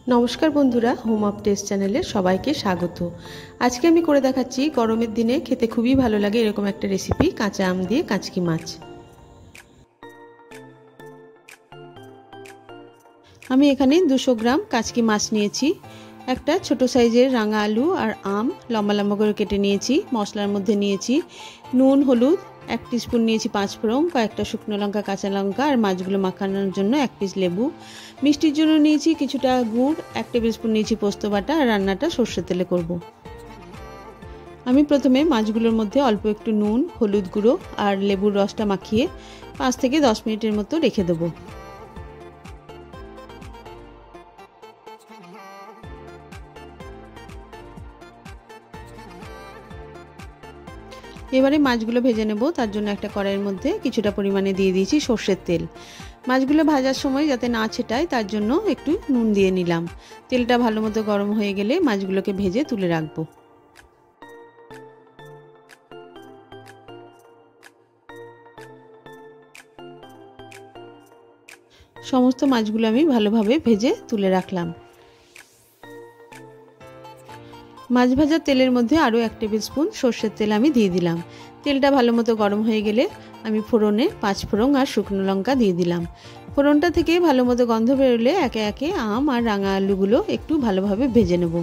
नमस्कार बंधुरा home of test चैनेले सबाइके स्वागत। आज के आमी करे देखाच्छि गरमेर दिने खेते खूबई भालो लागे एरकम एकटा रेसिपि काँचा आम दिए काचकी माछ। आमी एखाने 200 ग्राम काचकी माछ नियेछि, একটা ছোট সাইজের রাঙা আলু আর আম লম্বা লম্বা করে কেটে নিয়েছি। মশলার মধ্যে নিয়েছি নুন, হলুদ, 1 টিস্পুন নিয়েছি পাঁচফোড়ন, কয়েকটা শুকনো লঙ্কা, কাঁচা লঙ্কা আর মাছগুলো মাখানোর জন্য 1 পিস লেবু। মিষ্টির জন্য নিয়েছি কিছুটা গুড়, 1 টেবিল স্পুন নিয়েছি পোস্ত বাটা আর রান্নাটা সরষের তেলে করব। আমি প্রথমে মাছগুলোর মধ্যে অল্প একটু নুন, হলুদ গুঁড়ো আর লেবুর রসটা মাখিয়ে 5 থেকে 10 মিনিটের মতো রেখে দেব। এবারে মাছগুলো ভেজে নেব। তার জন্য একটা কড়াইয়ের মধ্যে কিছুটা পরিমাণে দিয়ে দিয়েছি সরষের তেল। মাছগুলো ভাজার সময় যাতে না ছেটায় তার জন্য একটু নুন দিয়ে নিলাম। তেলটা ভালোমতো গরম হয়ে গেলে মাছগুলোকে ভেজে তুলে রাখবো। সমস্ত মাছগুলো আমি ভালোভাবে ভেজে তুলে রাখলাম। মাছ ভাজার তেলের মধ্যে আরও 1 টেবিল স্পুন সরষের তেল আমি দিয়ে দিলাম। তেলটা ভালোমতো গরম হয়ে গেলে আমি ফোড়নে 5 ফোড়ন আর শুকনো লঙ্কা দিয়ে দিলাম। ফোড়নটা থেকে ভালোমতো গন্ধ বেরোলে একে একে আম আর রাঙা আলুগুলো একটু ভালোভাবে ভেজে নেব।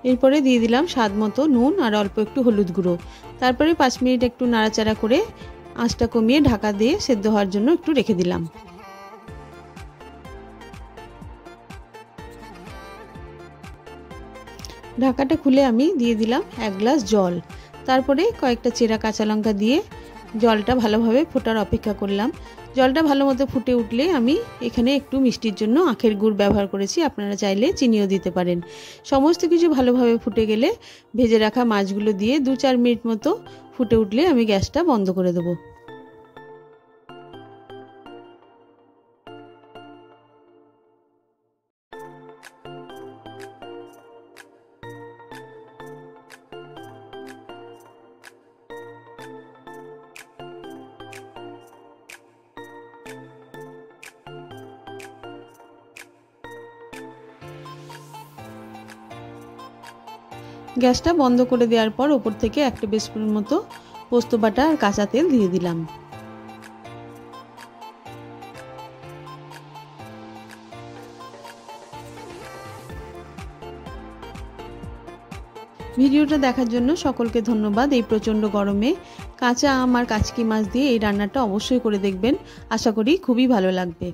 এরপরে দিয়ে দিলাম স্বাদ মতো নুন আর অল্প একটু হলুদ গুঁড়ো। তারপরে 5 মিনিট একটু নাড়াচাড়া করে আঁচটা কমিয়ে ঢাকা দিয়ে সেদ্ধ হওয়ার জন্য একটু রেখে দিলাম। ঢাকাটা খুলে আমি দিয়ে দিলাম 1 গ্লাস জল। তারপরে কয়েকটা চেরা কাঁচা লঙ্কা দিয়ে জলটা ভালোভাবে ফোটার অপেক্ষা করলাম। জলটা ভালোমতো ফুটে উঠলে আমি এখানে একটু মিষ্টির জন্য আখের গুড় ব্যবহার করেছি, আপনারা চাইলে চিনিও দিতে পারেন। সমস্ত কিছু ভালোভাবে ফুটে গেলে ভেজে রাখা মাছগুলো দিয়ে 2-4 মিনিট মতো ফুটে উঠলে আমি গ্যাসটা বন্ধ করে দেবো। গ্যাসটা বন্ধ করে দেওয়ার পর উপর থেকে 1 টেবিল স্পুন মতো পোস্ত বাটা আর কাঁচা তেল দিয়ে দিলাম। ভিডিওটা দেখার জন্য সকলকে ধন্যবাদ। এই প্রচণ্ড গরমে কাঁচা আম আর কাচকি মাছ দিয়ে এই রান্নাটা অবশ্যই করে দেখবেন, আশা করি খুবই ভালো লাগবে।